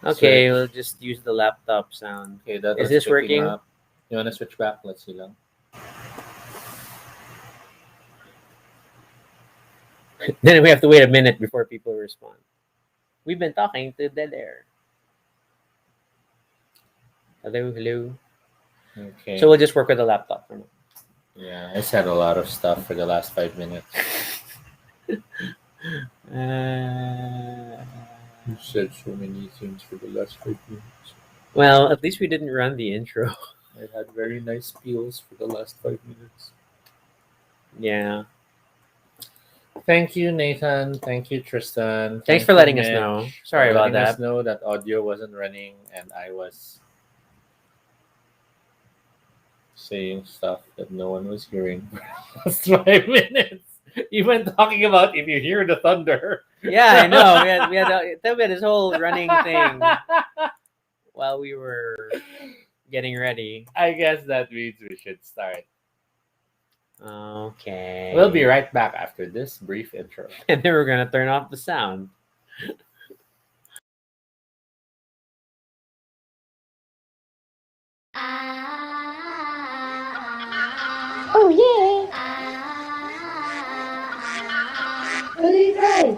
Okay, Switch. we'll just use the laptop sound. Okay, that Is was this picking working? up. You wanna switch back? Let's see lang. Then we have to wait a minute before people respond. We've been talking to dead air. Hello, hello. So Okay. we'll just work with the laptop for now. Yeah, I said a lot of stuff for the last 5 minutes. Uh, You said so many things for the last 5 minutes. well, at least we didn't run the intro. I had very nice peels for the last 5 minutes. Yeah. Thank you, Nathan. Thank you, Tristan. Thanks Thank for you, letting us know. Midge, for Sorry about letting us that. know that audio wasn't running and I was saying stuff that no one was hearing for the last 5 minutes. Even talking about if you hear the thunder. Yeah, I know. We had this whole running thing while we were getting ready. I guess that means we should start. Okay. We'll be right back after this brief intro. And then we're gonna turn off the sound. Oh yeah! Really great!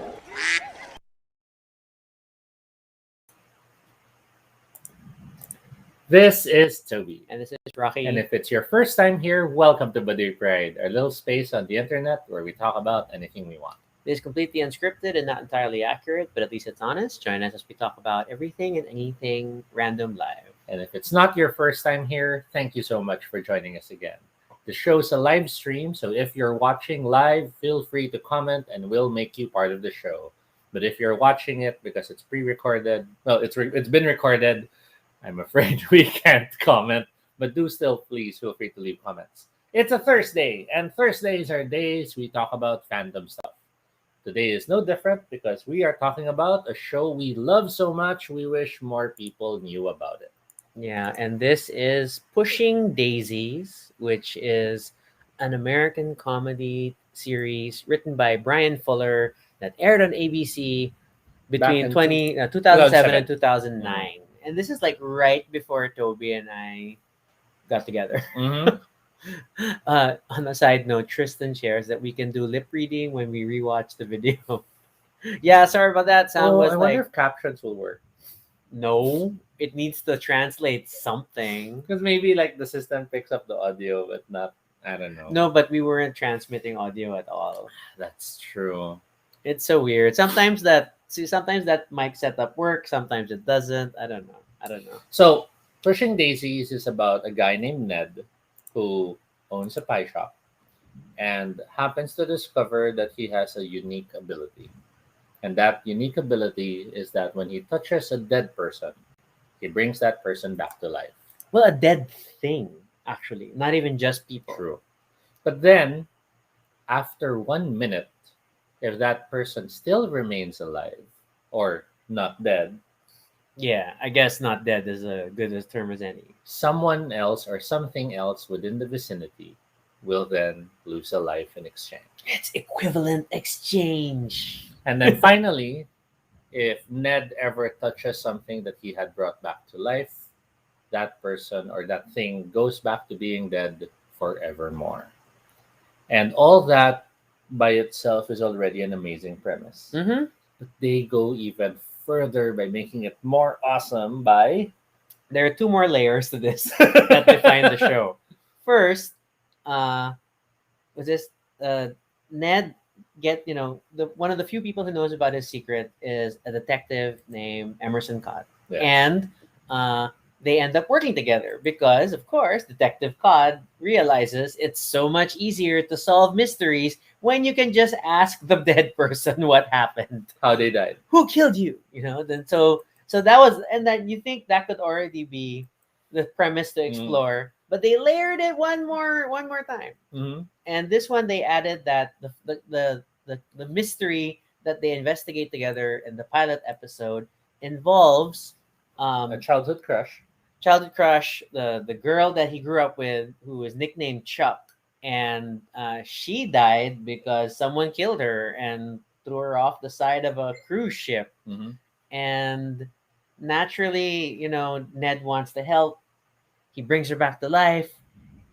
This is Toby. And this is Rocky. And if it's your first time here, welcome to Baduy Pride, our little space on the internet where we talk about anything we want. It is completely unscripted and not entirely accurate, but at least it's honest. Join us as we talk about everything and anything random live. And if it's not your first time here, thank you so much for joining us again. The show's a live stream, so if you're watching live, feel free to comment and we'll make you part of the show. But if you're watching it because it's pre-recorded, well, it's been recorded, I'm afraid we can't comment. But do still please feel free to leave comments. It's a Thursday, and Thursdays are days we talk about fandom stuff. Today is no different because we are talking about a show we love so much we wish more people knew about it. Yeah, and this is Pushing Daisies, which is an American comedy series written by Brian Fuller that aired on ABC Back between in 2007 and 2007. 2009. And this is like right before Toby and I got together. Mm-hmm. On a side note, Tristan shares that we can do lip reading when we rewatch the video. Yeah, sorry about that. Sound Oh, I was wonder like, if captions will work. no, it needs to translate something. Because maybe like the system picks up the audio, but not, I don't know. No, but we weren't transmitting audio at all. That's true. It's so weird. Sometimes that mic setup works, sometimes it doesn't. I don't know. I don't know. So, Pushing Daisies is about a guy named Ned who owns a pie shop and happens to discover that he has a unique ability. And that unique ability is that when he touches a dead person, he brings that person back to life. Well, a dead thing, actually, not even just people. True. But then, after 1 minute, if that person still remains alive or not dead, Yeah, I guess not dead is a good as term as any. someone else or something else within the vicinity will then lose a life in exchange. It's equivalent exchange. And then finally, if Ned ever touches something that he had brought back to life, that person or that thing goes back to being dead forevermore. And all that by itself is already an amazing premise. Mm-hmm. But they go even further by making it more awesome by There are two more layers to this that define the show. First, was this Ned the one of the few people who knows about his secret is a detective named Emerson Cott, Yes. and they end up working together because, of course, Detective Cod realizes it's so much easier to solve mysteries when you can just ask the dead person what happened, how they died. who killed you. Then so that was, and then you think that could already be the premise to explore, but they layered it one more time. Mm-hmm. And this one they added that the mystery that they investigate together in the pilot episode involves A childhood crush. childhood crush, the girl that he grew up with, who was nicknamed Chuck, and she died because someone killed her and threw her off the side of a cruise ship. Mm-hmm. And naturally, Ned wants to help. He brings her back to life,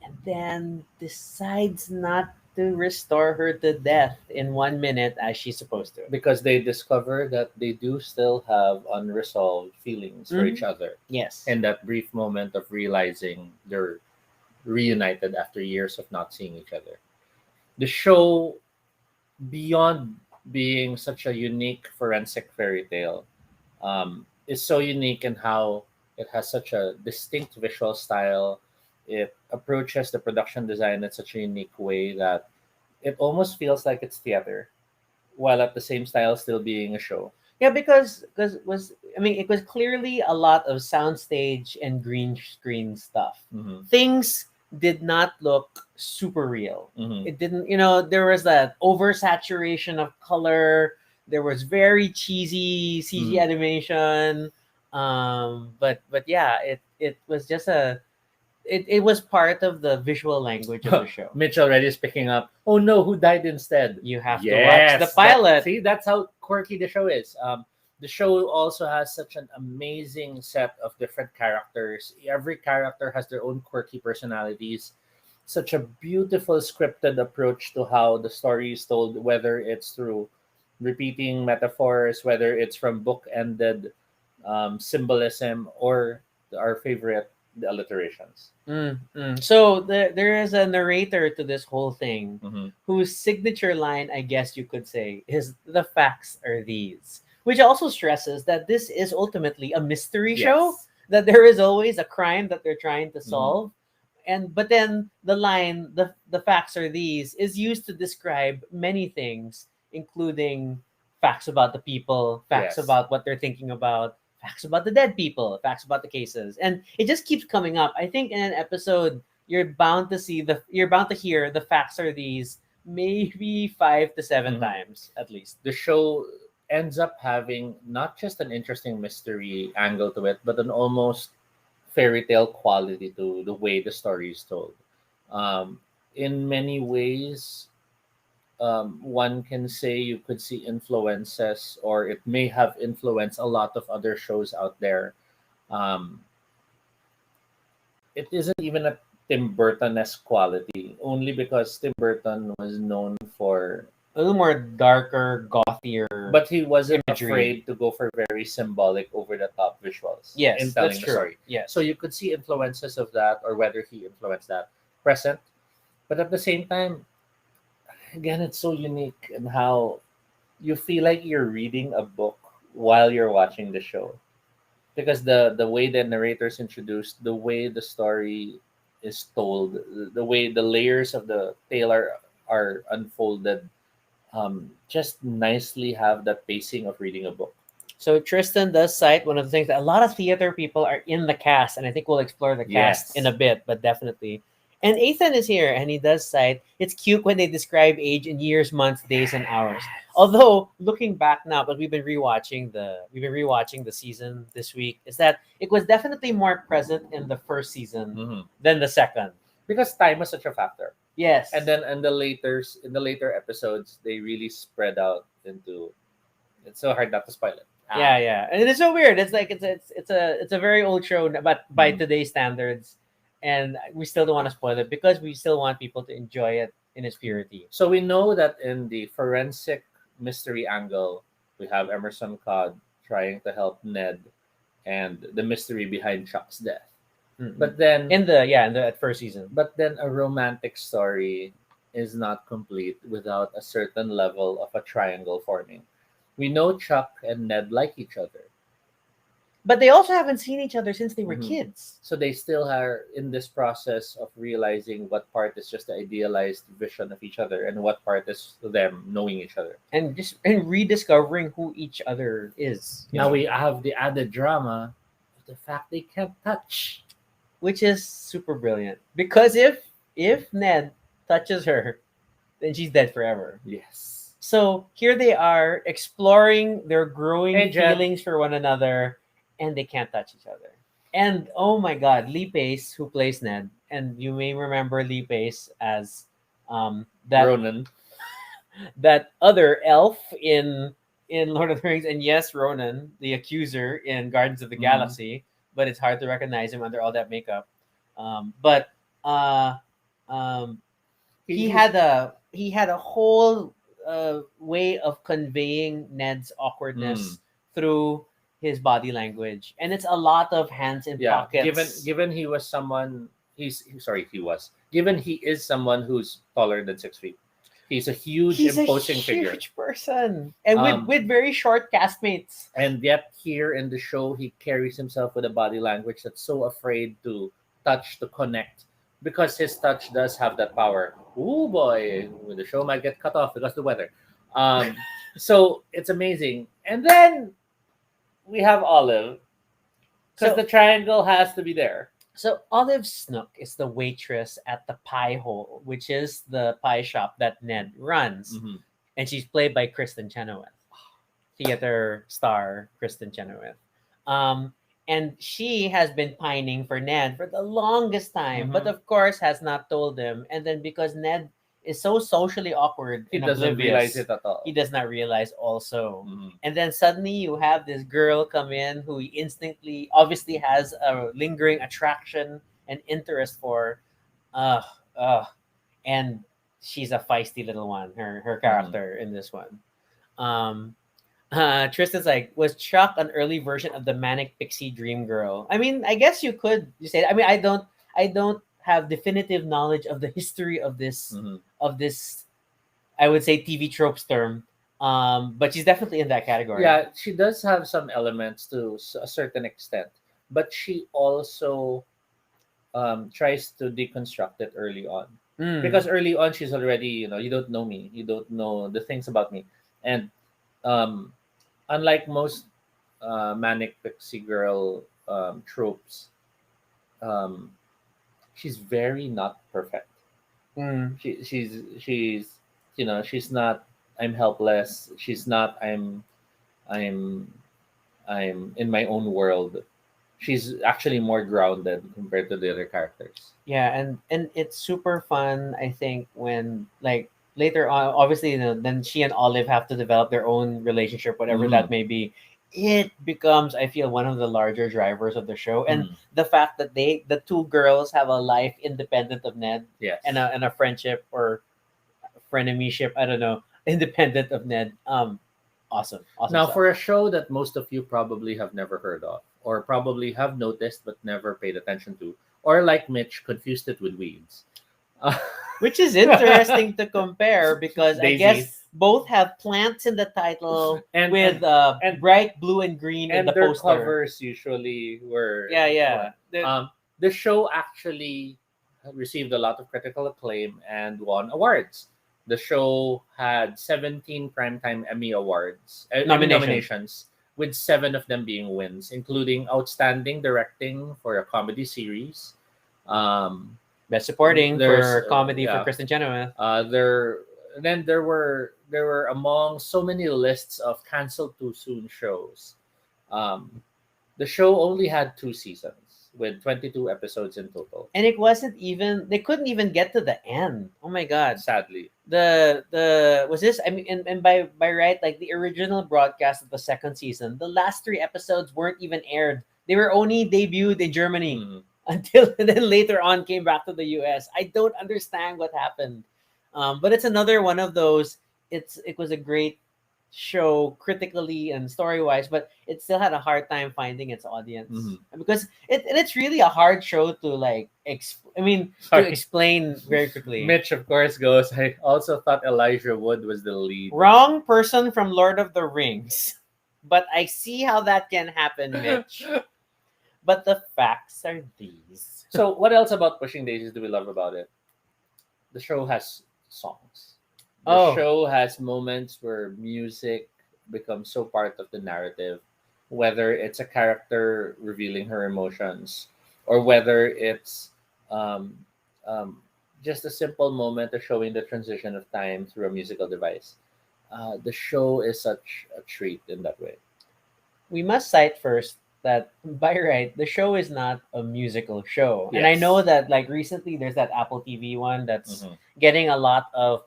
and then decides not to restore her to death in 1 minute as she's supposed to. Because they discover that they do still have unresolved feelings for each Mhm. other. Yes. And that brief moment of realizing they're reunited after years of not seeing each other. The show, beyond being such a unique forensic fairy tale, is so unique in how it has such a distinct visual style. It approaches the production design in such a unique way that it almost feels like it's theater, while at the same style still being a show. Yeah, because it was clearly a lot of soundstage and green screen stuff. Mm-hmm. Things did not look super real. Mm-hmm. It didn't, there was that oversaturation of color. There was very cheesy CG Mm. animation. But yeah, it was just it was part of the visual language of the show. Mitch already is picking up. Oh no, who died instead? You have to watch the pilot. See, that's how quirky the show is. The show also has such an amazing set of different characters. Every character has their own quirky personalities. Such a beautiful scripted approach to how the story is told, whether it's through repeating metaphors, whether it's from book-ended symbolism, or our favorite, the alliterations. So there is a narrator to this whole thing Mm-hmm. whose signature line, I guess you could say, is "the facts are these," which also stresses that this is ultimately a mystery show. Yes. That there is always a crime that they're trying to Mhm. solve, and but then the line "the facts are these" is used to describe many things, including facts about the people, facts Yes. about what they're thinking about, facts about the dead people, facts about the cases, and it just keeps coming up. I think in an episode you're bound to hear "the facts are these" maybe 5 to 7 Mhm. times at least. The show ends up having not just an interesting mystery angle to it, but an almost fairy tale quality to the way the story is told. Um, in many ways, one can say you could see influences, or it may have influenced a lot of other shows out there. Um, it isn't even a Tim Burton-esque quality, only because Tim Burton was known for, A little more darker, gothier but he wasn't imagery. afraid to go for very symbolic, over the top visuals in Yes, telling that's the true. story. Yes. So you could see influences of that, or whether he influenced that, present. But at the same time, again, it's so unique in how you feel like you're reading a book while you're watching the show, because the way the narrator's introduced, the way the story is told, the way the layers of the tale are unfolded, just nicely have that pacing of reading a book. So Tristan does cite one of the things that a lot of theater people are in the cast, and I think we'll explore the cast Yes. in a bit, but definitely. And Ethan is here, and he does cite it's cute when they describe age in years, months, days, and hours. Although looking back now, but we've been rewatching the season this week, is that it was definitely more present in the first season Mhm. than the second. Because time is such a factor. Yes, And then in the later episodes, they really spread out into. It's so hard not to spoil it. yeah, and it's so weird. It's like it's a very old show, but by Mhm. today's standards, and we still don't want to spoil it because we still want people to enjoy it in its purity. So we know that in the forensic mystery angle, we have Emerson Codd trying to help Ned, and the mystery behind Chuck's death. Mm-mm. But then, in the first season. a romantic story is not complete without a certain level of a triangle forming. We know Chuck and Ned like each other, But they also haven't seen each other since they were Mhm. kids. so they still are in this process of realizing what part is just the idealized vision of each other, and what part is them knowing each other. And rediscovering who each other is. Now we have the added drama of the fact they can't touch. Which is super brilliant. Because if Ned touches her, then she's dead forever. Yes. So here they are exploring their growing Hey, Jen. feelings for one another, and they can't touch each other. And oh my God, Lee Pace, who plays Ned, and you may remember Lee Pace as that Ronan. that other elf in in Lord of the Rings, and yes, Ronan, the accuser in Guardians of the Mhm. Galaxy, but it's hard to recognize him under all that makeup. But uh, um, he he's- had a whole way of conveying Ned's awkwardness through his body language, and it's a lot of hands in yeah. pockets. Given he was someone, sorry, he was given he is someone who's taller than 6 feet. He's a huge, He's a imposing huge figure. person, and Um, with very short castmates. And yet, here in the show, he carries himself with a body language that's so afraid to touch, to connect, because his touch does have that power. Ooh, boy, the show might get cut off because of the weather. Um, so it's amazing. And then we have Olive, because So the triangle has to be there. So Olive Snook is the waitress at the Pie Hole, which is the pie shop that Ned runs, Mhm. and she's played by Kristen Chenoweth, theater star Kristen Chenoweth. Um, and she has been pining for Ned for the longest time, but Mhm. of course has not told him. And then because Ned is so socially awkward He and doesn't realize oblivious, it at all. he does not realize also. Mhm. And then suddenly you have this girl come in who he instantly, obviously, has a lingering attraction and interest for. Uh, uh, and she's a feisty little one, her character in this one. Um, Tristan's like, was Chuck an early version of the Manic Pixie Dream Girl? I mean, I guess you say that. I mean, I don't have definitive knowledge of the history Mhm. of this, I would say, TV tropes term. But she's definitely in that category. Yeah, she does have some elements to a certain extent, but she also tries to deconstruct it early on, Mm. because early on she's already, you don't know me, you don't know the things about me, and um, unlike most manic pixie girl tropes, um, she's very not perfect. Mm. She's she's not I'm helpless. She's not I'm I'm in my own world. She's actually more grounded compared to the other characters. Yeah, and it's super fun. I think when like later on, obviously, then she and Olive have to develop their own relationship, whatever Mhm. that may be. It becomes, I feel, one of the larger drivers of the show, and Mhm. the fact that the two girls, have a life independent of Ned, Yes. and a friendship or frenemyship, I don't know, independent of Ned. Awesome Now, stuff. for a show that most of you probably have never heard of, or probably have noticed but never paid attention to, or like Mitch, confused it with weeds. Uh, Which is interesting to compare because I guess Daisies. both have plants in the title And with and bright blue and green in the and their poster. covers usually were Yeah. the show actually received a lot of critical acclaim and won awards. The show had 17 primetime Emmy awards, Emmy Nominations. nominations, with 7 of them being wins, including outstanding directing for a comedy series. Um, Best supporting there's for comedy for yeah, Kristen Chenoweth. there then there were among so many lists of canceled too soon shows. Um, the show only had 2 seasons with 22 episodes in total. And it wasn't even, they couldn't even get to the end. Oh my god. Sadly, The was this, I mean, and by right, like the original broadcast of the second season, the last 3 episodes weren't even aired. They were only debuted in Germany Mhm. until then later on came back to the US. I don't understand what happened. But it's another one of those. It was a great show critically and story wise, but it still had a hard time finding its audience Mhm. because it's really a hard show to like. To Sorry. explain very quickly. Mitch, of course, goes. I also thought Elijah Wood was the lead. Wrong person from Lord of the Rings, but I see how that can happen, Mitch. But the facts are these. So, what else about Pushing Daisies do we love about it? The show has songs. The Oh. show has moments where music becomes so part of the narrative, whether it's a character revealing her emotions, or whether it's um, um, just a simple moment of showing the transition of time through a musical device. The show is such a treat in that way. We must cite first that by right, the show is not a musical show. And I Yes. know that like recently there's that Apple TV one that's Mhm. getting a lot of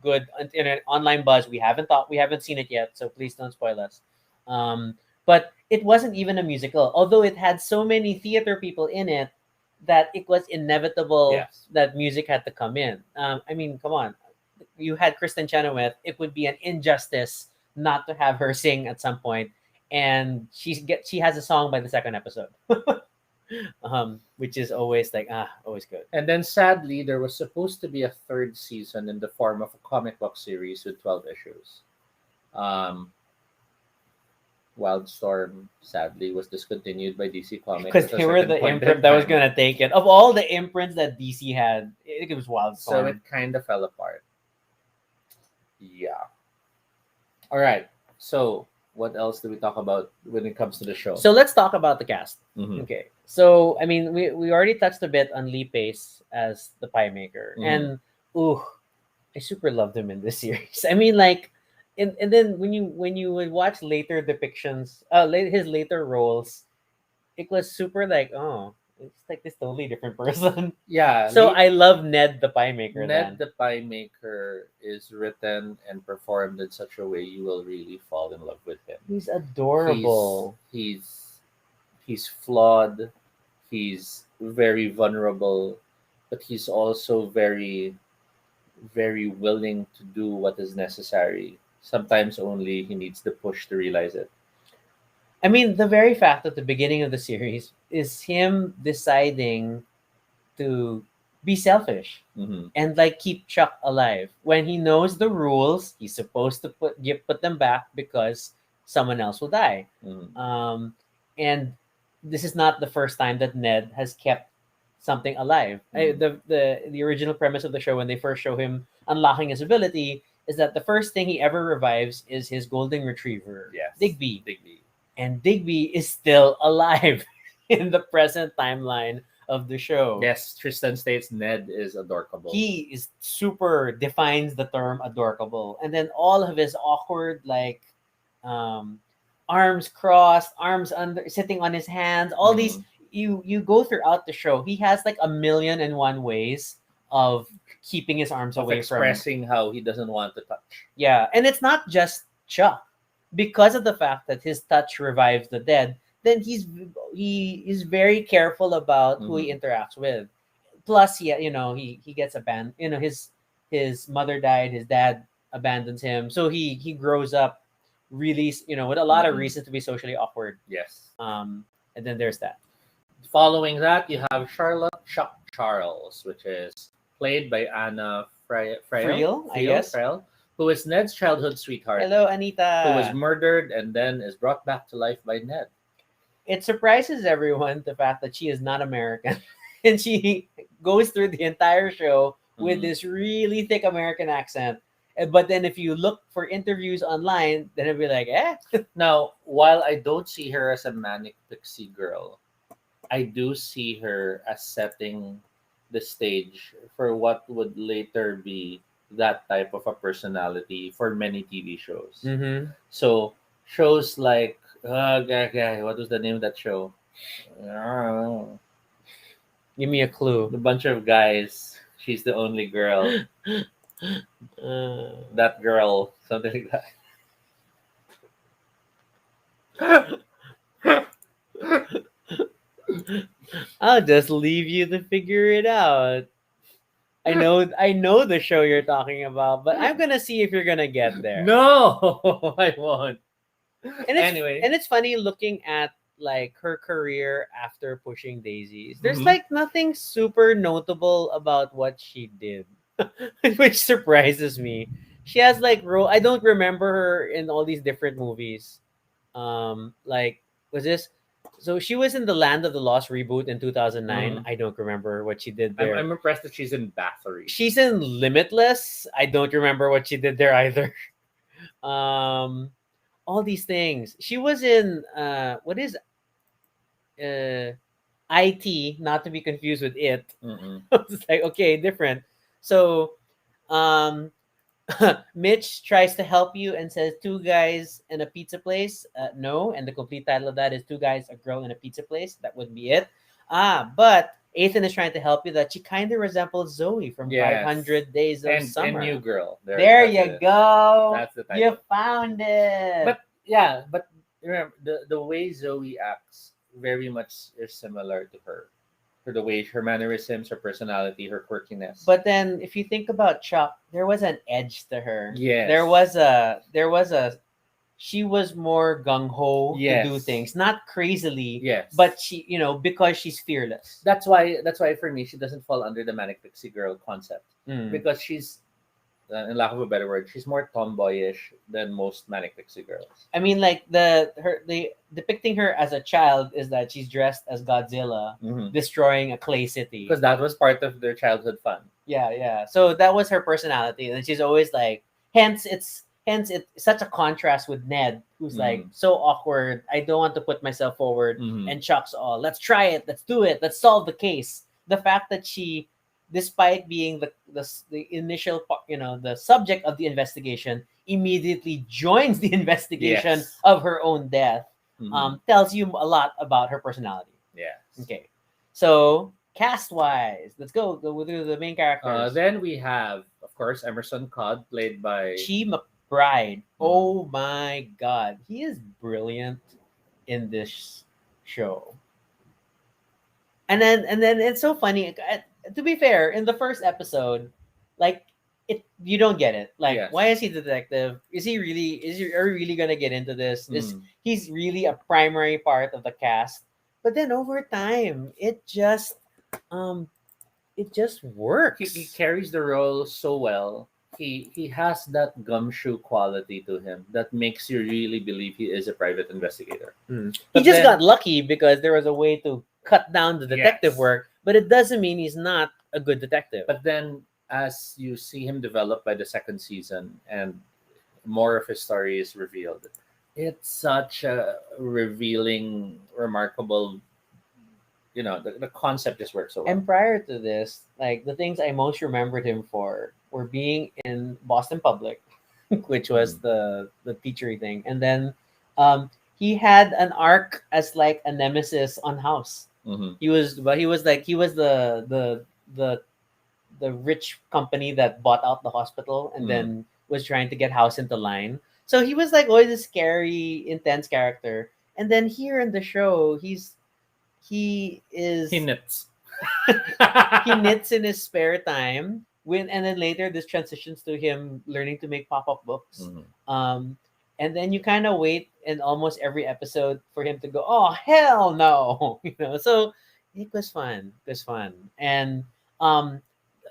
good internet online buzz. We haven't seen it yet, so please don't spoil us. But it wasn't even a musical, although it had so many theater people in it that it was inevitable Yes. that music had to come in. I mean, come on, you had Kristen Chenoweth. It would be an injustice not to have her sing at some point, and she has a song by the second episode, which is always like always good. And then sadly, there was supposed to be a third season in the form of a comic book series with 12 issues. Wildstorm sadly was discontinued by DC Comics Because at a they were certain the point in imprint that was time. gonna take it. Of all the imprints that DC had, it was Wildstorm. So it kind of fell apart. Yeah. All right. So what else do we talk about when it comes to the show? So let's talk about the cast. Mhm. Okay. So I mean, we already touched a bit on Lee Pace as the pie maker, Mhm. and I super loved him in this series. I mean, like, and then when you would watch later depictions, his later roles, it was super like, oh, it's like this totally different person. Yeah. So I love Ned the pie maker. Ned Then the Pie Maker is written and performed in such a way you will really fall in love with him. he's adorable. He's flawed. He's very vulnerable, but he's also very very willing to do what is necessary. Sometimes only he needs the push to realize it. I mean, the very fact at the beginning of the series is him deciding to be selfish Mhm. and like keep Chuck alive when he knows the rules. He's supposed to put them back because someone else will die. Mhm. And this is not the first time that Ned has kept something alive. The original premise of the show, when they first show him unlocking his ability, is that the first thing he ever revives is his golden retriever, Yes. Digby. Digby. And Digby is still alive in the present timeline of the show. Yes, Tristan states Ned is adorable. He is super defines the term adorable. And then all of his awkward like arms crossed, arms under sitting on his hands, all these you go throughout the show. He has like 1,000,001 ways of keeping his arms of away from expressing how he doesn't want to touch. yeah, and it's not just Chuck. Because of the fact that his touch revives the dead, then he is very careful about who he interacts with. Plus, he gets abandoned. His mother died. His dad abandons him, so he grows up really with a lot of reasons to be socially awkward. Yes. And then there's that. Following that, you have Charlotte Chuck Charles, which is played by Anna Friel, I guess. Friel, who is Ned's childhood sweetheart. Hello, Anita. Who was murdered and then is brought back to life by Ned. It surprises everyone the fact that she is not American, and she goes through the entire show with this really thick American accent. But then if you look for interviews online, then it'll be like, eh. Now, while I don't see her as a manic pixie girl, I do see her as setting the stage for what would later be that type of a personality for many TV shows. Mm-hmm. So shows like what was the name of that show? I don't know. Give me a clue. The bunch of guys. She's the only girl. That girl, something like that. I'll just leave you to figure it out. I know the show you're talking about, but I'm gonna see if you're gonna get there. No, I won't. Anyway, and it's funny looking at like her career after pushing Daisies. There's Mhm. like nothing super notable about what she did, which surprises me. She has like role. I don't remember her in all these different movies. Like was this? So she was in the Land of the Lost reboot in 2009. I don't remember what she did there. I'm impressed that she's in Bathory. She's in Limitless. I don't remember what she did there either. All these things. She was in what is IT, not to be confused with It. It's like okay, different. So Mitch tries to help you and says two guys in a pizza place. No, and the complete title of that is Two Guys, a Girl in a Pizza Place. That would be it. But Ethan is trying to help you, that she kind of resembles Zoe from Yes. 500 Days of And Summer. New Girl. There that's you it. go. That's the You title. found it. But yeah, but remember the way Zoe acts very much is similar to her. The way her mannerisms, her personality, her quirkiness. But then if you think about Chuck, there was an edge to her. Yes. There was a she was more gung ho to do Yes. things, not crazily, Yes. but she, because she's fearless. That's why for me she doesn't fall under the Manic Pixie Girl concept, Mm. because she's in lack of a better word, she's more tomboyish than most Manic Pixie Girls. I mean, like the depicting her as a child is that she's dressed as Godzilla destroying a clay city. Because that was part of their childhood fun. Yeah. So that was her personality, and she's always like. Hence it's such a contrast with Ned, who's like so awkward. I don't want to put myself forward, and Chuck's all, let's try it, let's do it, let's solve the case. The fact that she, despite being the initial the subject of the investigation, immediately joins the investigation Yes. of her own death, tells you a lot about her personality. Yeah. Okay, so cast wise, let's go through the main characters. Then we have, of course, Emerson Codd, played by Chi McBride. Oh my god, he is brilliant in this show. And then it's so funny. To be fair, in the first episode, like you don't get it. Like, Yes. why is he the detective? Is he really? Are we really gonna get into this? He's really a primary part of the cast. But then over time, it just works. He carries the role so well. He has that gumshoe quality to him that makes you really believe he is a private investigator. He But just then- got lucky because there was a way to cut down the detective Yes. work, but it doesn't mean he's not a good detective. But then, as you see him develop by the second season and more of his story is revealed, it's such a revealing, remarkable. The concept just works so well. And prior to this, like the things I most remembered him for were being in Boston Public, which was the teachery thing, and then he had an arc as like a nemesis on House. He was the rich company that bought out the hospital and then was trying to get House into line. So he was like always a scary, intense character. And then here in the show, he knits. he knits in his spare time. And then later this transitions to him learning to make pop-up books. And then you kind of wait in almost every episode for him to go, oh hell no, So it was fun. And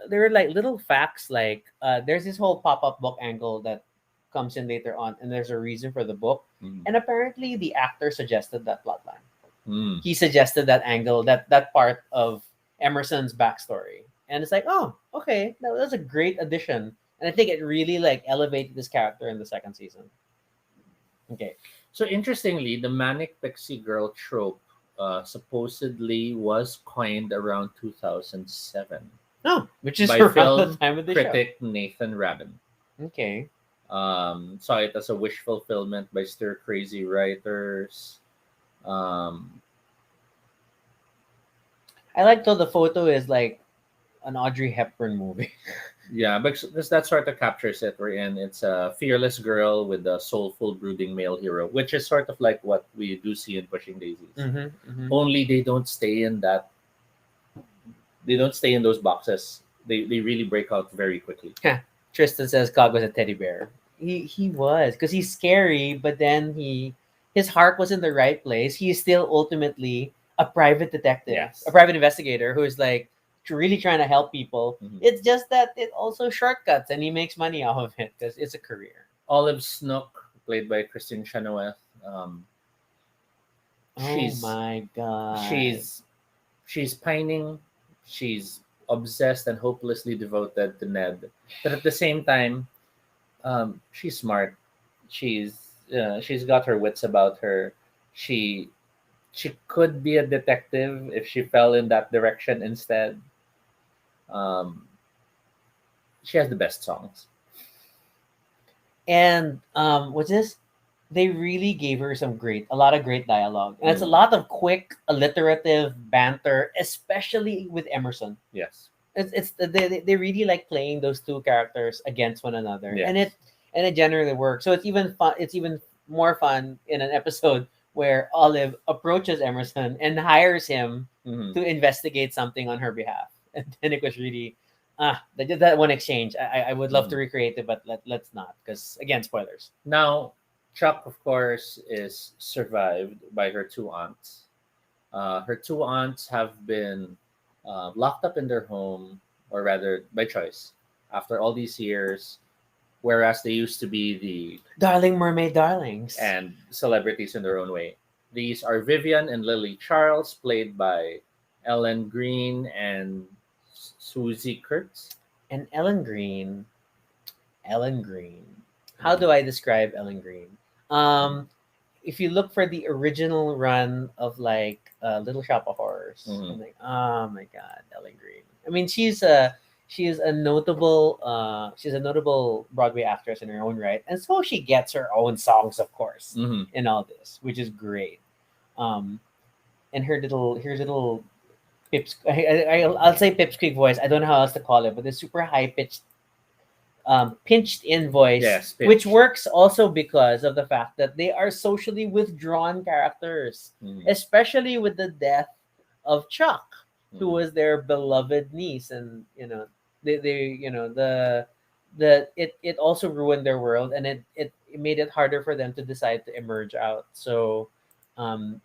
there were like little facts, like there's this whole pop-up book angle that comes in later on, and there's a reason for the book. And apparently the actor suggested that plotline. He suggested that angle, that part of Emerson's backstory, and it's like, oh, okay, that was a great addition, and I think it really like elevated this character in the second season. Okay, So interestingly, the Manic Pixie Girl trope supposedly was coined around 2007 which is by around film the time of the critic Nathan Rabin. show. Okay, Saw it as a wish fulfillment by stir crazy writers. I like though the photo is like an Audrey Hepburn movie. Yeah, because that sort of captures it. Wherein it's a fearless girl with a soulful, brooding male hero, which is sort of like what we do see in Pushing Daisies. Only they don't stay in that. They don't stay in those boxes. They really break out very quickly. Tristan says Cog was a teddy bear. He was, because he's scary, but then his heart was in the right place. He's still ultimately a private detective, Yes. a private investigator who's like really trying to help people. It's just that it also shortcuts, and he makes money off of it because it's a career. Olive Snook, played by Christine Chenoweth. Oh my god, she's pining. She's obsessed and hopelessly devoted to Ned, but at the same time, she's smart. She's got her wits about her. She could be a detective if she fell in that direction instead. She has the best songs. and what's this? they really gave her a lot of great dialogue, and it's a Mm. lot of quick alliterative banter, especially with Emerson. Yes. They really like playing those two characters against one another, Yes. and it generally works. So it's even fun. It's even more fun in an episode where Olive approaches Emerson and hires him Mhm. to investigate something on her behalf, and then it was really that one exchange. I would love to Mhm. recreate it, but let's not, because again, spoilers. Now, Chuck, of course, is survived by her two aunts. Her two aunts have been locked up in their home, or rather, by choice, after all these years, whereas they used to be the Darling mermaid darlings. and celebrities in their own way. These are Vivian and Lily Charles, played by Ellen Green and Susie Kurtz. And Ellen Green. How do I describe Ellen Green? If you look for the original run of like Little Shop of Horrors, Mhm. I'm like, oh my god, Ellen Green. I mean, she's a notable Broadway actress in her own right, and so she gets her own songs, of course, Mhm. in all this, which is great. Um, and her little pips, I'll say pipsqueak voice. I don't know how else to call it, but the super high pitched pinched in voice, Yes, which pitched. works also because of the fact that they are socially withdrawn characters, Mhm. especially with the death of Chuck, who Mhm. was their beloved niece, and they it also ruined their world, and it made it harder for them to decide to emerge out. So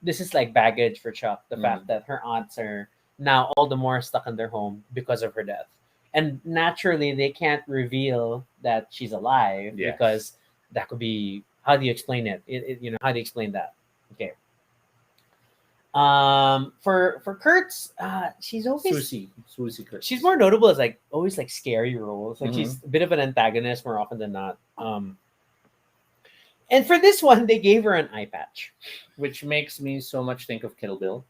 this is like baggage for Chuck, the fact Mhm. that her aunts are now all the more stuck in their home because of her death, and naturally they can't reveal that she's alive Yes. because that could be, how do you explain it, how do you explain that? Okay. For Kurtz, Susie Kurtz. she's more notable as like always like scary roles, like she's Mhm. a bit of an antagonist more often than not. And for this one they gave her an eye patch. Which makes me so much think of Kill Bill.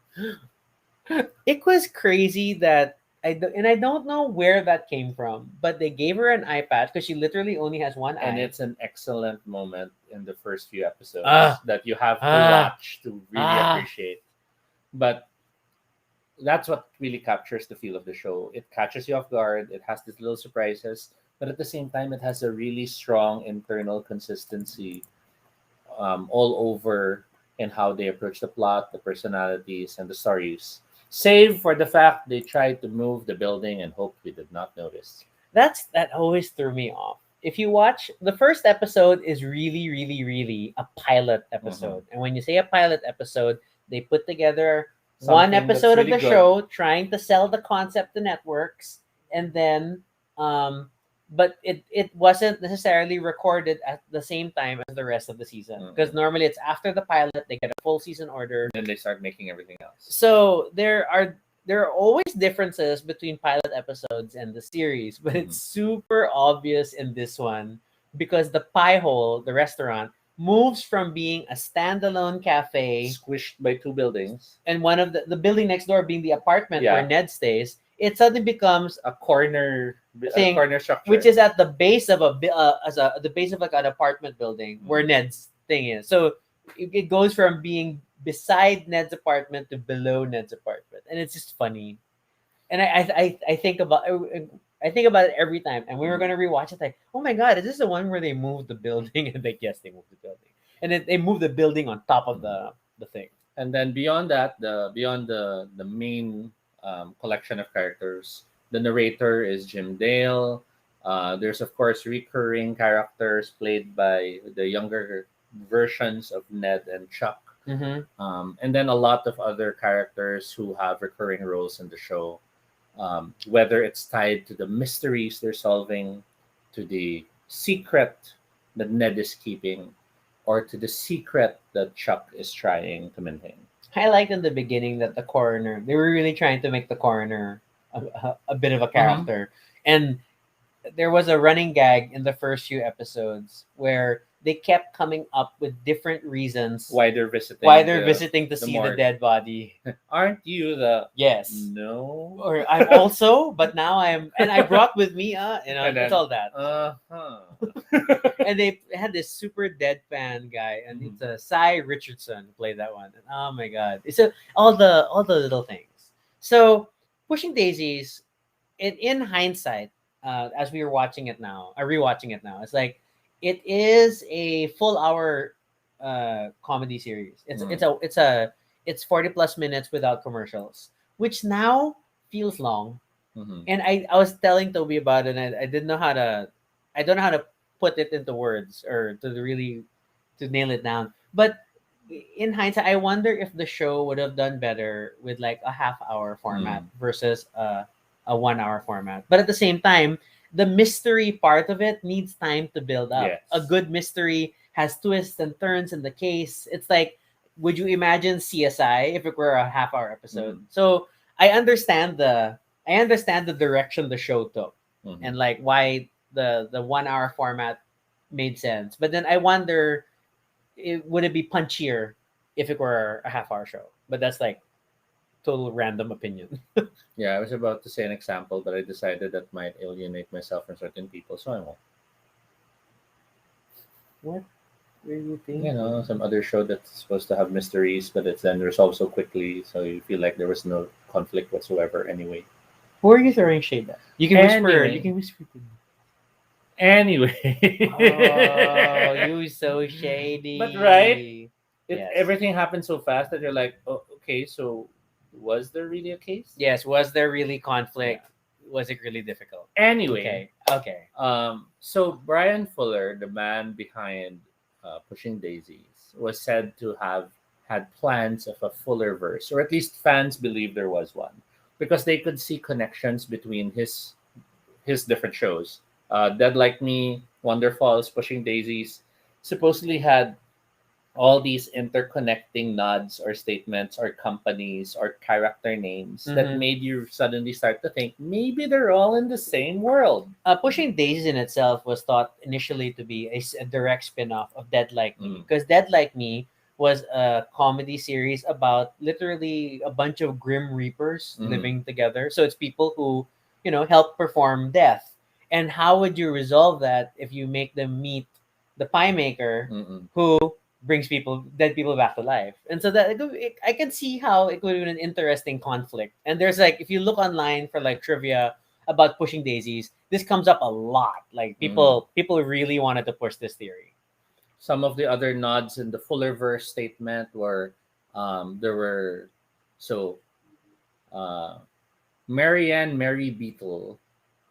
It was crazy that I don't know where that came from, but they gave her an eye patch because she literally only has one And eye. it's an excellent moment in the first few episodes Ah. that you have to Ah. watch to really Ah. appreciate. But that's what really captures the feel of the show. It catches you off guard. It has these little surprises, but at the same time, it has a really strong internal consistency all over in how they approach the plot, the personalities, and the stories. Save for the fact they tried to move the building and hoped we did not notice. That always threw me off. If you watch the first episode, is really really really a pilot episode, and when you say a pilot episode, they put together one Something that's episode of really the good. show trying to sell the concept to networks, and then but it wasn't necessarily recorded at the same time as the rest of the season, because normally it's after the pilot they get a full season order. Then they start making everything else. So there are always differences between pilot episodes and the series, but it's super obvious in this one because the pie hole, the restaurant, moves from being a standalone cafe, Squished by two buildings. and one of the building next door being the apartment Yeah. where Ned stays. It suddenly becomes A corner Thing, corner structure. which is at the base of the base of like an apartment building where Ned's thing is. So it goes from being beside Ned's apartment to below Ned's apartment, and it's just funny. And I think about it every time. And we were gonna rewatch it, like, oh my god, is this the one where they moved the building? And like, yes, they moved the building, and then they moved the building on top of the thing. And then beyond that, beyond the main collection of characters, the narrator is Jim Dale. There's of course recurring characters played by the younger versions of Ned and Chuck, Mm-hmm. and then a lot of other characters who have recurring roles in the show. Whether it's tied to the mysteries they're solving, to the secret that Ned is keeping, or to the secret that Chuck is trying to maintain. I liked in the beginning that the coroner, they were really trying to make the coroner a bit of a character. And there was a running gag in the first few episodes where they kept coming up with different reasons Why they're visiting? visiting to see the morgue. dead body. Aren't you the Yes. no? Or I'm also, but now and I brought with me, And then, it's all that. Uh-huh. and they had this super deadpan guy, and Mhm. it's a Cy Richardson who played that one. And oh my god, it's all the little things. So Pushing Daisies, in hindsight, as we were watching it now, rewatching it now, it's like it is a full hour comedy series. It's 40 plus minutes without commercials, which now feels long. Mhm. And I was telling Toby about it, and I didn't know how to, I don't know how to put it into words or to really to nail it down. But in hindsight, I wonder if the show would have done better with like a half hour format Mm. versus a 1 hour format. But at the same time, the mystery part of it needs time to build up. A Yes. good mystery has twists and turns in the case. It's like, would you imagine CSI if it were a half hour episode? Mhm. So I understand the direction the show took, Mhm. and like why the 1 hour format made sense. But then I wonder, would it be punchier if it were a half hour show? But that's like total random opinion. Yeah, I was about to say an example, but I decided that might alienate myself from certain people, so I won't. What were you You know, thinking? some other show that's supposed to have mysteries, but it's then resolved so quickly, so you feel like there was no conflict whatsoever anyway. Who are you throwing shade at? You can whisper. You Anyway, can whisper to me. Oh, anyway. you so But right, shady. Yes. everything happened so fast that you're like, oh, okay, so was there really a case? Yes. Was there really Yeah. conflict? Was it really difficult? Anyway, Okay. Okay. so Brian Fuller, the man behind Pushing Daisies, was said to have had plans of a Fuller verse, or at least fans believe there was one, because they could see connections between his different shows. Dead Like Me, Wonder Falls, Pushing Daisies, supposedly had all these interconnecting nods or statements or companies or character names that Mm-hmm. made you suddenly start to think maybe they're all in the same world. Pushing Daisies in itself was thought initially to be a direct spin-off of Dead Like Me, Mm, because Dead Like Me was a comedy series about literally a bunch of grim reapers mm, living together. So it's people who, help perform death. And how would you resolve that if you make them meet the pie maker mm, who brings dead people back to life? And so I can see how it would be an interesting conflict. And there's like, if you look online for like trivia about Pushing Daisies, this comes up a lot. Like mm. people really wanted to push this theory. Some of the other nods in the Fullerverse statement were there were so uh, Marianne Mary Beetle,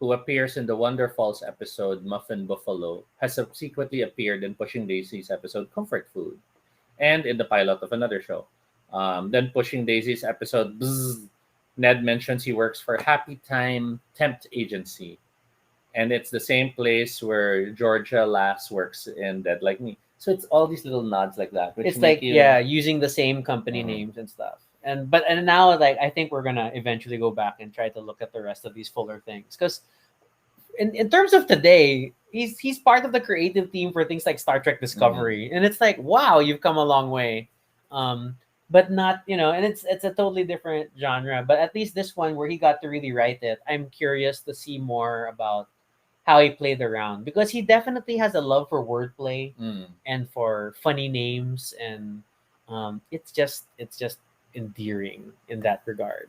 who appears in the Wonder Falls episode Muffin Buffalo, has subsequently appeared in Pushing Daisy's episode Comfort Food and in the pilot of another show. Then Pushing Daisy's episode Bzzz, Ned mentions he works for Happy Time Tempt Agency, and it's the same place where Georgia Lass works in Dead Like Me. So it's all these little nods like that, which It's make like, you. yeah, using the same company Mhm. names and stuff. And now, like, I think we're gonna eventually go back and try to look at the rest of these Fuller things, because in terms of today, he's part of the creative team for things like Star Trek Mhm. Discovery, and it's like, wow, you've come a long way. But not, and it's a totally different genre. But at least this one where he got to really write it, I'm curious to see more about how he played around, because he definitely has a love for wordplay Mm. and for funny names, and it's just endearing in that regard.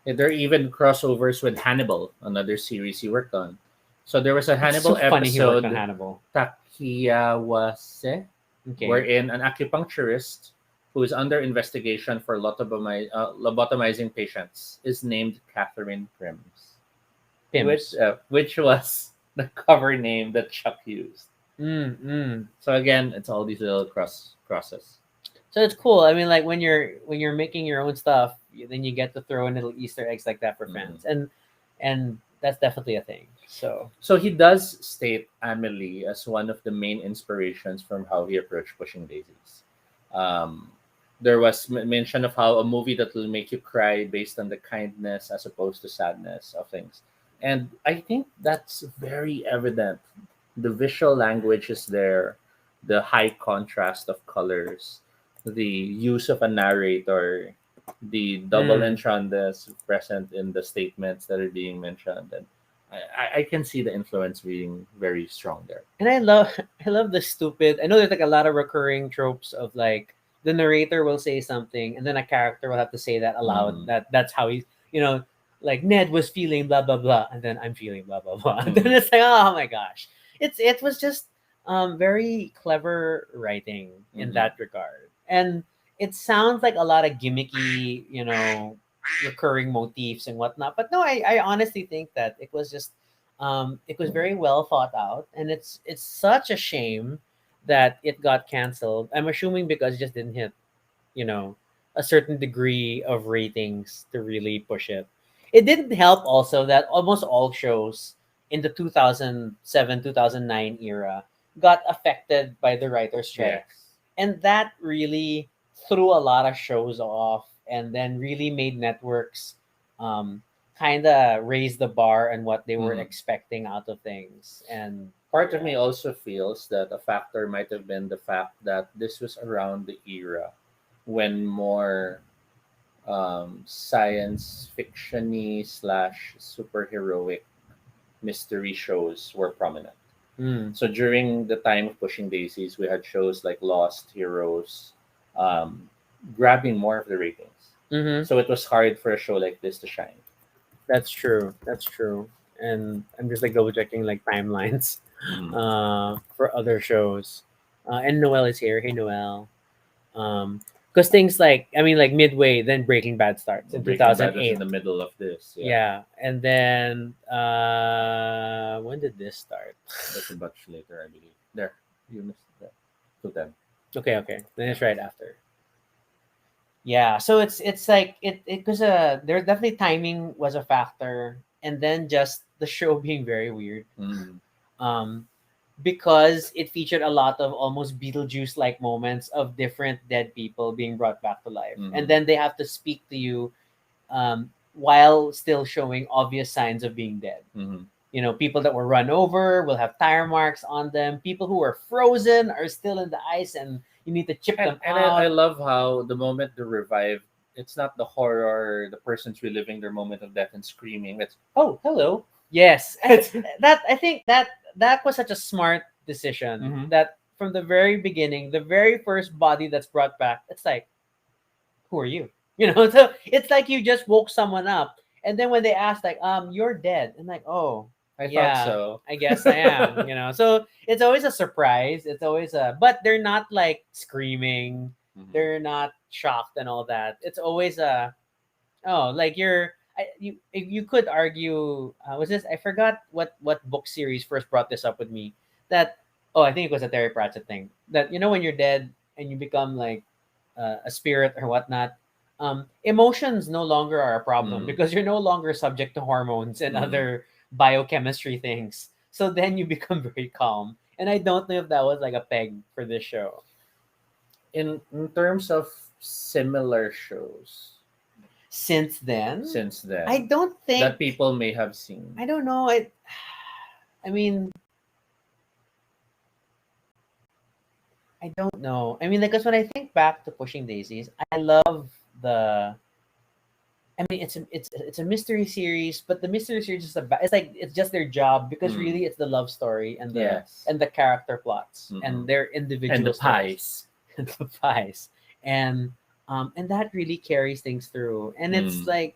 Yeah, there are even crossovers with Hannibal, another series he worked on. So there was a It's so Hannibal funny he worked on episode, Hannibal. Takiyawase, Okay. wherein an acupuncturist who is under investigation for lobotomizing patients is named Catherine Prims, Pims. which was the cover name that Chuck used. Mm, mm. So again, it's all these little crosses. So it's cool. I mean, like when you're making your own stuff, then you get to throw in little Easter eggs like that for Mhm. fans, and that's definitely a thing. So So he does state Amelie as one of the main inspirations from how he approached Pushing Daisies. Um, there was mention of how a movie that will make you cry based on the kindness as opposed to sadness of things. And I think that's very evident. The visual language is there, the high contrast of colors, the use of a narrator, the double mm, entendres present in the statements that are being mentioned. And I can see the influence being very strong there. And I love the stupid. I know there's like a lot of recurring tropes of like the narrator will say something and then a character will have to say that aloud. Mm. That's how he's, like Ned was feeling blah blah blah, and then I'm feeling blah blah blah. And then Mm. it's like, oh my gosh, it was just very clever writing in Mhm. that regard, and it sounds like a lot of gimmicky, recurring motifs and whatnot. But no, I honestly think that it was very well thought out, and it's such a shame that it got canceled. I'm assuming because it just didn't hit, you know, a certain degree of ratings to really push it. It didn't help also that almost all shows in the 2007 2009 era got affected by the writer's strike, Yes. and that really threw a lot of shows off, and then really made networks um, kind of raise the bar and what they were Mhm. expecting out of things. And Part of me also feels that a factor might have been the fact that this was around the era when more science fictiony slash superheroic mystery shows were prominent. mm, So during the time of Pushing Daisies, we had shows like Lost, Heroes, um, grabbing more of the ratings. hmm, So it was hard for a show like this to shine. that's true. That's true. And I'm just like double checking like timelines Mm. for other shows. And Noel is here. Hey, Noel. Because things like, I mean, like Midway, then Breaking Bad starts in Breaking Bad was in 2008. the middle of this. Yeah, Yeah, and then when did this start? that's a bunch later, I believe. There, you missed that. 210. Okay, okay, then it's right after. Yeah, so it's like it because there definitely timing was a factor, and then just the show being very weird. Mm. Um, because it featured a lot of almost Beetlejuice like moments of different dead people being brought back to life, and Mhm. then they have to speak to you while still showing obvious signs of being dead. Mhm. People that were run over will have tire marks on them. People who are frozen are still in the ice, and you need to chip And them I out. love how the moment they're revived, it's not the horror, the person's reliving their moment of death and screaming. It's, oh, hello. Yes, It's I think that was such a smart decision. Mhm. That from the very beginning, the very first body that's brought back, it's like, who are you? So it's like you just woke someone up, and then when they ask like, you're dead, and like, oh, I thought yeah, so. I guess I am. So it's always a surprise. It's always but they're not like screaming. Mhm. They're not shocked and all that. It's always oh, like you could argue, was this, I forgot what book series first brought this up with me, that, oh, I think it was a Terry Pratchett thing, that when you're dead and you become like a spirit or whatnot, emotions no longer are a problem Mm. because you're no longer subject to hormones and Mm. other biochemistry things, so then you become very calm. And I don't know if that was like a peg for this show. In terms of similar shows Since then, since I then don't that think, people may have seen. I don't know, I mean, I don't know. I mean, like, because when I think back to Pushing Daisies, I love the. I mean, it's a mystery series, but the mystery series is it's like it's just their job, because Mm. really it's the love story and Yes. the character plots and Mhm. their And individual the stories pies. and the pies, and that really carries things through, and it's Mm. like,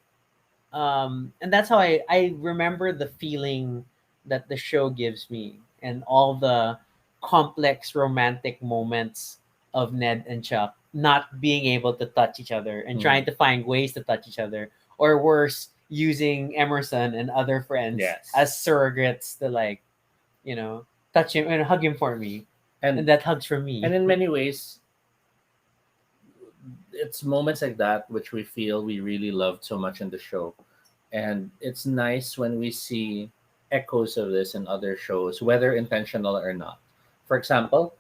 and that's how I remember the feeling that the show gives me, and all the complex romantic moments of Ned and Chuck not being able to touch each other and trying Mhm. to find ways to touch each other, or worse, using Emerson and other friends Yes. as surrogates to, like, touch him and hug him for me, And and that hugs for and me. in many ways, it's moments like that which we feel we really loved so much in the show. And it's nice when we see echoes of this in other shows, whether intentional or not. For example,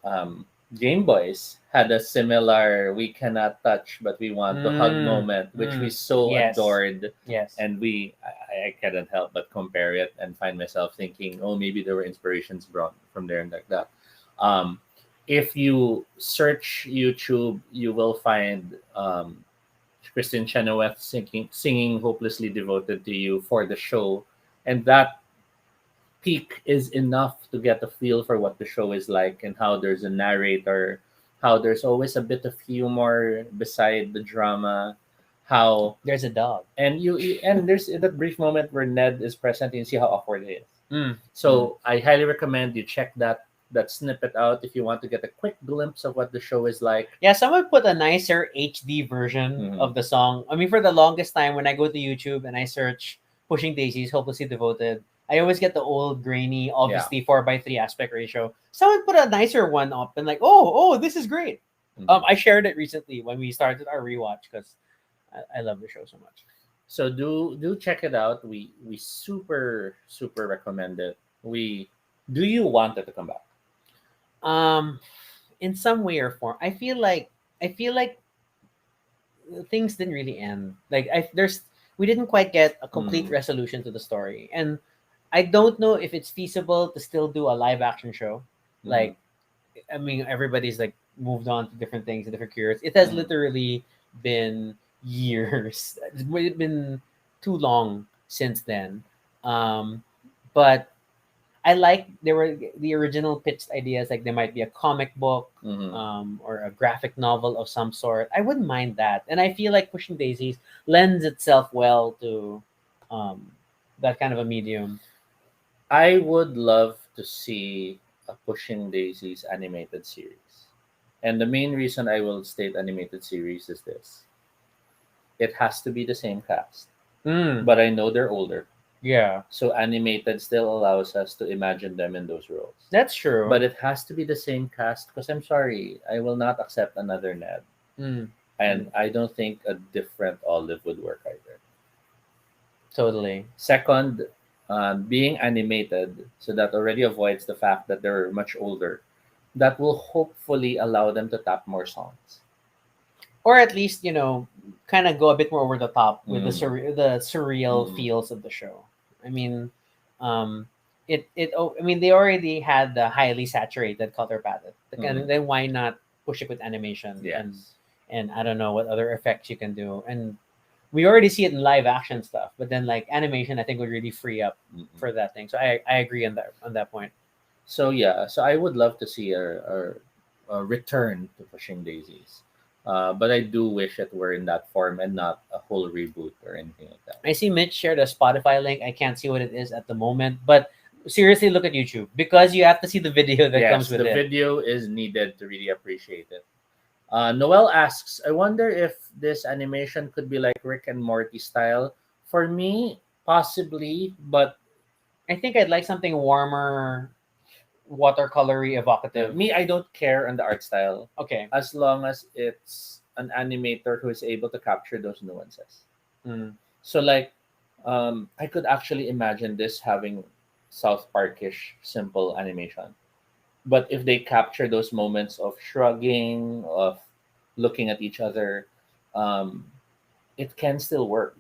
um, Game Boys had a similar "we cannot touch but we want to hug" Mm, moment, which we mm, so yes, adored, yes. and I couldn't help but compare it and find myself thinking, oh, maybe there were inspirations brought from there and like that. Um, if you search YouTube, you will find Kristen Chenoweth singing "Hopelessly Devoted to You" for the show, and that peak is enough to get a feel for what the show is like and how there's a narrator, how there's always a bit of humor beside the drama, how There's a dog. and and there's that brief moment where Ned is present and you see how awkward he is. Mm. So I highly recommend you check that snippet out if you want to get a quick glimpse of what the show is like. Yeah, someone put a nicer HD version Mhm. of the song. I mean, for the longest time, when I go to YouTube and I search "Pushing Daisies," hopelessly devoted, I always get the old grainy, obviously 4:3 aspect ratio. Someone put a nicer one up and like, oh, this is great. Mhm. I shared it recently when we started our rewatch because I love the show so much. So do check it out. We super recommend it. We Do you want it to come back? Um, in some way or form, I feel like things didn't really end. Like we didn't quite get a complete Mm. resolution to the story, and I don't know if it's feasible to still do a live action show. Mhm. Like, I mean, everybody's like moved on to different things and different careers. It has Mhm. literally been years. It's been too long since then. But I like there were the original pitched ideas, like there might be a comic book, Mhm. or a graphic novel of some sort. I wouldn't mind that, and I feel like Pushing Daisies lends itself well to um, that kind of a medium. I would love to see a Pushing Daisies animated series. And the main reason I will state animated series is this. It has to be the same cast. Mm, But I know they're older. yeah, So animated still allows us to imagine them in those roles. that's true. But it has to be the same cast because I'm sorry, I will not accept another Ned. Mm, And I don't think a different Olive would work either. totally. Second, being animated, so that already avoids the fact that they're much older. That will hopefully allow them to tap more songs. Or at least kind of go a bit more over the top with the Mm. the surreal Mm. feels of the show. I mean, um, I mean, they already had the highly saturated color palette, and Mm. then why not push it with animation Yes. and I don't know what other effects you can do. And we already see it in live action stuff, but then like animation, I think would really free up Mm-mm. for that thing. So I agree on that point. So yeah, so I would love to see a return to Pushing Daisies. But I do wish it were in that form and not a whole reboot or anything like that. I see Mitch shared a Spotify link. I can't see what it is at the moment, but seriously, look at YouTube because you have to see the video that comes Yes, with the it. video is needed to really appreciate it. Noel asks, I wonder if this animation could be like Rick and Morty style. For me, possibly, but I think I'd like something warmer, watercolory, evocative. me, I don't care on the art style Okay. as long as it's an animator who is able to capture those nuances. Mm. So, like, I could actually imagine this having South Parkish simple animation. But if they capture those moments of shrugging, of looking at each other, um, it can still work.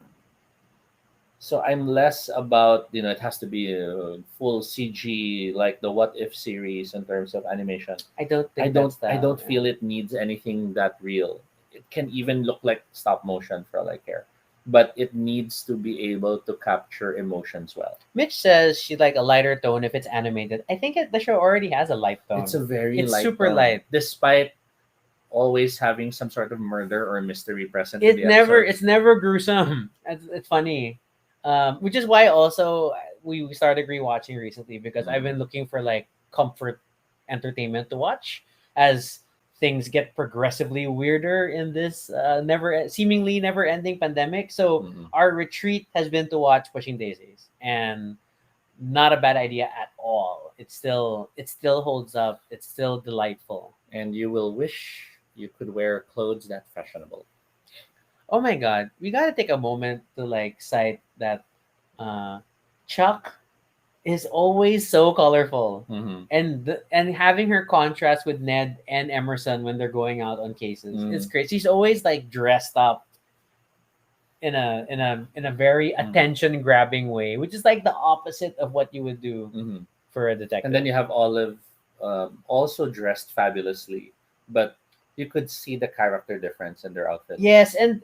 So I'm less about it has to be a full CG like the What If series in terms of animation. I don't I think don't that's I that. don't Yeah. feel it needs anything that real. It can even look like stop motion for all I care. But it needs to be able to capture emotions well. Mitch says she'd like a lighter tone if it's animated. I think the show already has a light It's a tone. very It's light super tone, light. despite always having some sort of murder or mystery present in It the never episodes. it's never gruesome. It's funny, which is why also we started rewatching recently because I've Mhm. been looking for like comfort entertainment to watch as things get progressively weirder in this never seemingly never ending pandemic. So Mhm. our retreat has been to watch Pushing Daisies, and not a bad idea at all. It still holds up. It's still delightful. And you will wish you could wear clothes that fashionable. Oh my god, we gotta take a moment to like cite that uh, Chuck is always so colorful, Mm-hmm. and having her contrast with Ned and Emerson when they're going out on cases, it's Mm-hmm. great. She's always like dressed up in a very attention grabbing way, which is like the opposite of what you would do Mm-hmm. for a And then detective. you have Olive, also dressed fabulously, but you could see the character difference in their outfits. Yes, and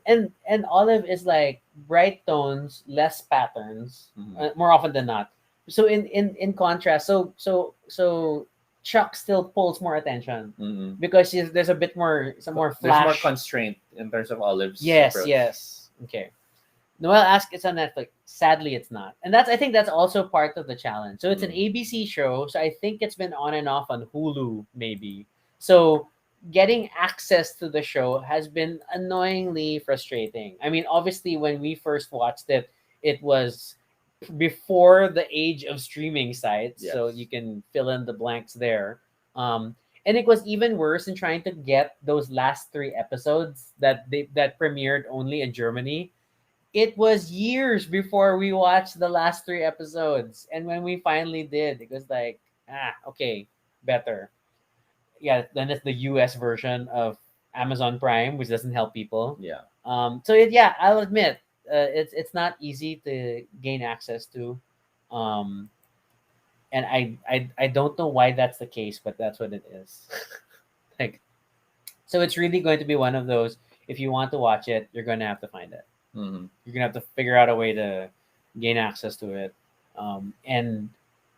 Olive is like bright tones, less patterns, Mhm. more often than not. So in contrast, so Chuck still pulls more attention Mhm. because there's a bit more some more There's more flash. constraint in terms of Olive's Yes, approach. yes. Okay. Noel asked it's on Netflix. Sadly, it's not, and I think that's also part of the challenge. So it's an Mm. ABC show, so I think it's been on and off on Hulu, maybe. So getting access to the show has been annoyingly frustrating. I mean, obviously, when we first watched it, it was before the age of streaming sites, so Yes. you can fill in the blanks there. Um, and it was even worse in trying to get those last three episodes that premiered only in Germany. It was years before we watched the last three episodes, and when we finally did, it was like, okay, better. Yeah, then it's the US version of Amazon Prime, which doesn't help people. Yeah. Yeah, I'll admit, it's not easy to gain access to, um, and I don't know why that's the case, but that's what it is. Like, so it's really going to be one of those. If you want to watch it, you're going to have to find it. Hmm. You're gonna have to figure out a way to gain access to it, and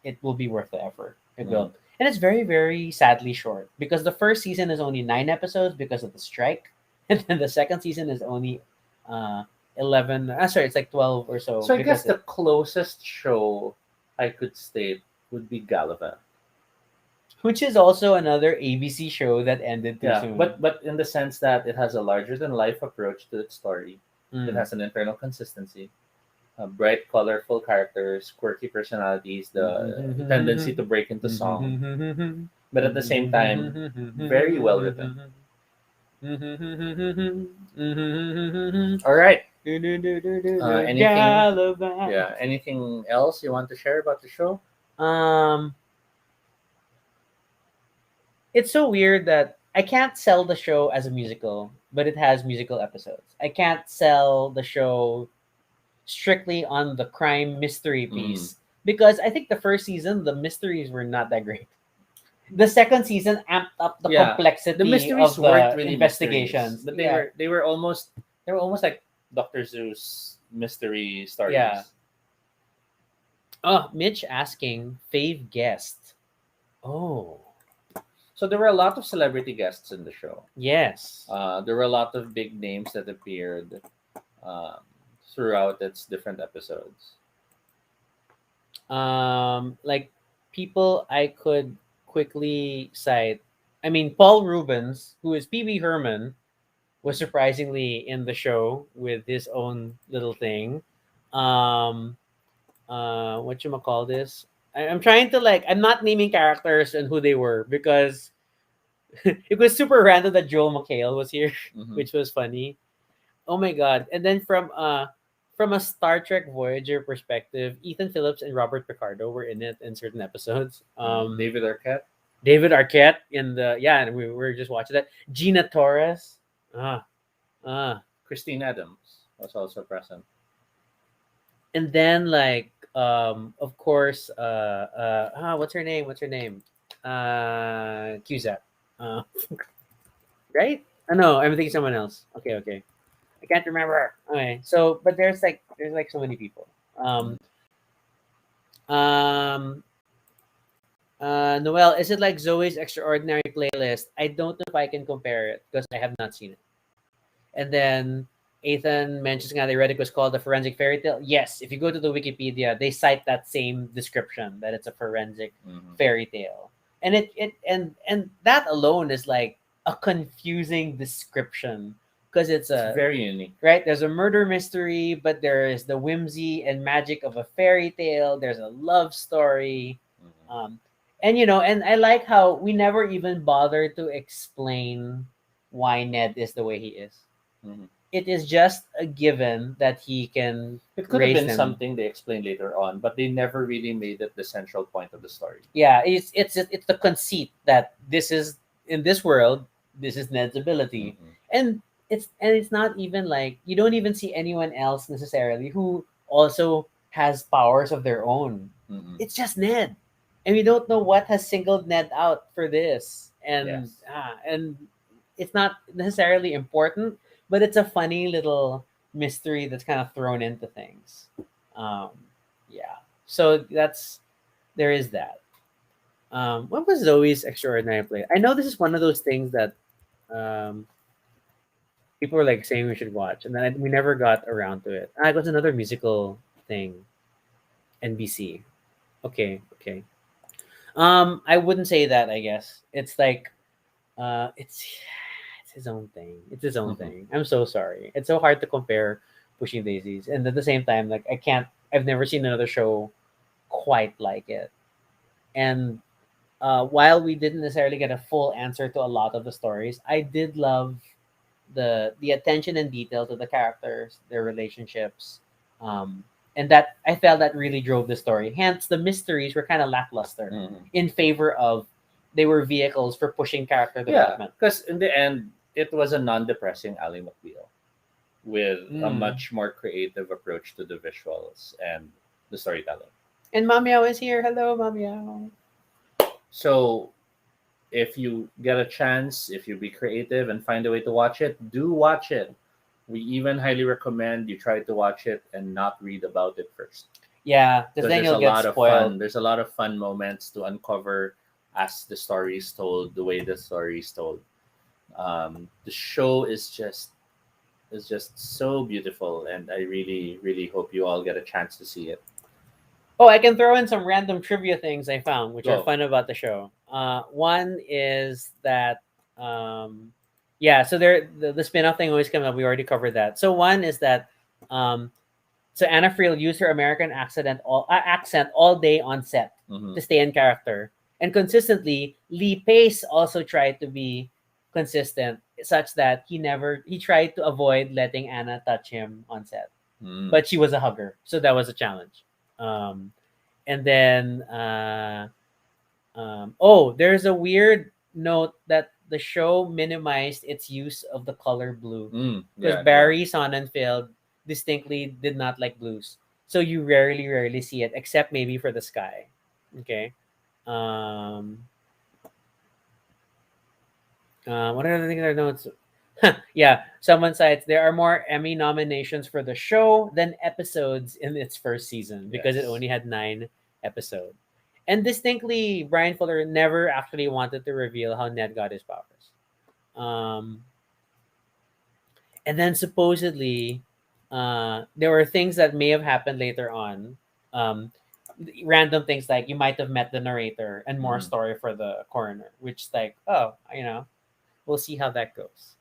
it will be worth the effort. It will, and it's very, very sadly short because the first season is only 9 episodes because of the strike, and then the second season is only 11. Sorry, it's like 12 or so. So I guess Because the closest show I could state would be Gallivant. which is also another ABC show that ended too Yeah, soon. but in the sense that it has a larger than life approach to its story. It Mm. has an internal consistency, bright, colorful characters, quirky personalities, the tendency to break into song, but at the same time, very well written. All right. Anything? Gallivant. Yeah. Anything else you want to share about the show? Um, it's so weird that I can't sell the show as a musical, but it has musical episodes. I can't sell the show strictly on the crime mystery Mm. piece because I think the first season the mysteries were not that great. The second season amped up the Yeah, complexity the mysteries of weren't the really mysteries, investigations. but Yeah. they were almost like Doctor Zeus mystery stories. Yeah. Oh, Mitch asking fave guest. Oh, So there were a lot of celebrity guests in the show. yes. There were a lot of big names that appeared um, throughout its different episodes. Like people I could quickly cite. I mean, Paul Rubens, who is PB Herman, was surprisingly in the show with his own little thing. Um, what you call this? I'm trying to like. I'm not naming characters and who they were because it was super random that Joel McHale was here, Mhm. which was funny. Oh my god! And then from a Star Trek Voyager perspective, Ethan Phillips and Robert Picardo were in it in certain episodes. David Arquette, David Arquette in the and we were just watching that. Gina Torres. Ah, ah. Christine Adams was also present. And then like of course what's her name? What's her name? Cusack. Uh right? Oh no, I'm thinking someone else. Okay, okay. I can't remember. Okay. So but there's like so many people. Um Noel, is it like Zoe's Extraordinary Playlist? I don't know if I can compare it because I have not seen it. And then Ethan mentions nga they read it was called a forensic fairy tale. Yes, if you go to the Wikipedia, they cite that same description that it's a forensic Mhm. fairy tale. And and that alone is like a confusing description because it's It's a very unique. right there's a murder mystery, but there is the whimsy and magic of a fairy tale. There's a love story. Mhm. And you know, and I like how we never even bother to explain why Ned is the way he is. Mhm. It is just a given that he can It could have raise been them. something they explained later on, but they never really made it the central point of the story. Yeah, it's the conceit that this is in this world, this is Ned's ability. Mhm. And it's not even like you don't even see anyone else necessarily who also has powers of their own. Mhm. It's just Ned. And we don't know what has singled Ned out for this. And Yes. and it's not necessarily important, but it's a funny little mystery that's kind of thrown into things. Um, yeah. So there is that. What was Zoe's extraordinary play? I know this is one of those things that um, people were like saying we should watch, and then we never got around to it. Ah, it was another musical thing, NBC. Okay, okay. I wouldn't say that. I guess it's like, it's his own thing. It's his own Mhm. thing. I'm so sorry. It's so hard to compare Pushing Daisies, and at the same time, like I can't. I've never seen another show quite like it. And while we didn't necessarily get a full answer to a lot of the stories, I did love the attention and detail to the characters, their relationships, um, and that I felt that really drove the story. Hence, the mysteries were kind of lackluster Mhm. in favor of they were vehicles for pushing character Yeah, development. because in the end, it was a non-depressing Ally McBeal with a Mm. much more creative approach to the visuals and the storytelling. And Mamiao is here. Hello, Mamiao. So if you get a chance, if you be creative and find a way to watch it, do watch it. We even highly recommend you try to watch it and not read about it first. Yeah, because Because then there's a you'll get lot of fun. spoiled. There's a lot of fun moments to uncover as the story is told, the way the story is told. The show is just so beautiful, and I really, really hope you all get a chance to see it. Oh, I can throw in some random trivia things I found, which are Go. fun about the show. One is that, yeah, so there the spin-off thing always comes up. We already covered that. So one is that, um, so Anna Friel used her American accent all day on set Hmm. to stay in character, and consistently, Lee Pace also tried to be consistent, such that he tried to avoid letting Anna touch him on set, Mm. but she was a hugger, so that was a challenge. Um, and then oh, there's a weird note that the show minimized its use of the color blue Mm. because Yeah, yeah. Barry Sonnenfeld distinctly did not like blues, so you rarely see it except maybe for the sky. Okay. Um, what are the things I notes? Yeah, someone cites there are more Emmy nominations for the show than episodes in its first season because it Yes. only had 9 episodes. And distinctly, Brian Fuller never actually wanted to reveal how Ned got his powers. Um, and then supposedly, there were things that may have happened later on. Um, Random things like you might have met the narrator and more Mhm. story for the coroner, which like, oh, we'll see how that goes.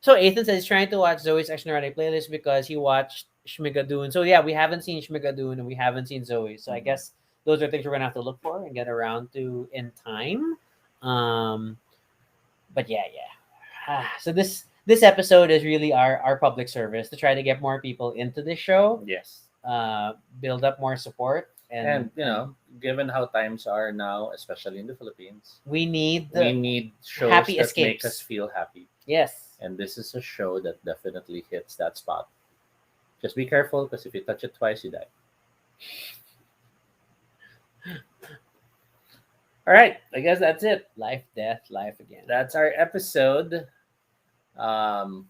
So Ethan says he's trying to watch Zoe's Extraordinary playlist because he watched Shmigadoon. So yeah, we haven't seen Shmigadoon and we haven't seen Zoe. So I Mhm. guess those are things we're gonna have to look for and get around to in time. Um, but yeah, yeah. So this episode is really our public service to try to get more people into this show, Yes. build up more support, And and given how times are now, especially in the Philippines, we need we the need shows happy that make us escapes. feel happy. Yes. And this is a show that definitely hits that spot. Just be careful because if you touch it twice, you die. All right. I guess that's it. Life, death, life again. That's our episode. Um,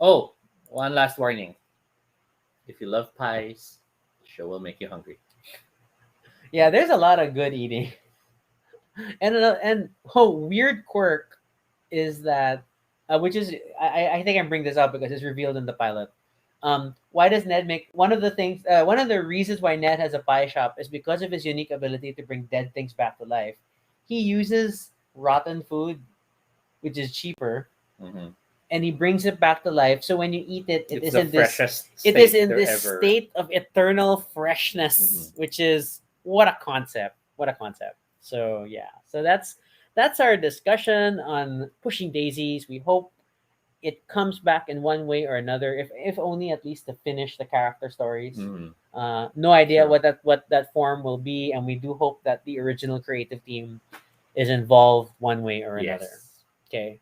oh, one last warning. If you love pies, the show will make you hungry. Yeah, there's a lot of good eating, and weird quirk is that, which is I think I bring this up because it's revealed in the pilot. Why does Ned make one of the things? One of the reasons why Ned has a pie shop is because of his unique ability to bring dead things back to life. He uses rotten food, which is cheaper, Hmm. and he brings it back to life. So when you eat it, It's the freshest it is steak in there this ever. state of eternal Hmm. freshness, which is what a concept. What a concept. So yeah. So that's our discussion on Pushing Daisies. We hope it comes back in one way or another, if only at least to finish the character stories. Hmm. No idea True. what that form will be, and we do hope that the original creative team is involved one way or another. Yes. Okay.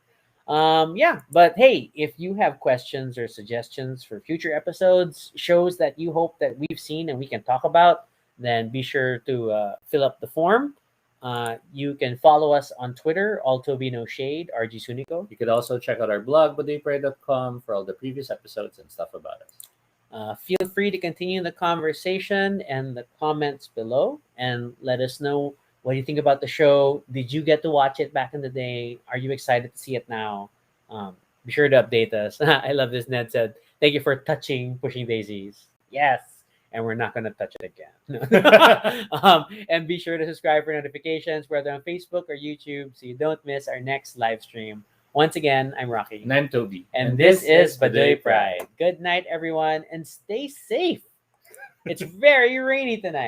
Yeah, but hey, if you have questions or suggestions for future episodes, shows that you hope that we've seen and we can talk about, then be sure to fill up the form. You can follow us on Twitter, Altobi No Shade, RG Suniko. You could also check out our blog, baduypray.com, for all the previous episodes and stuff about us. Feel free to continue the conversation and the comments below and let us know what you think about the show. Did you get to watch it back in the day? Are you excited to see it now? Be sure to update us. I love this. Ned said, "Thank you for pushing daisies." Yes. And we're not going to touch it again. And be sure to subscribe for notifications, whether on Facebook or YouTube, so you don't miss our next live stream. Once again, I'm Rocky. And I'm Toby. And this is Baduy Pride. Good night, everyone, and stay safe. It's very rainy tonight.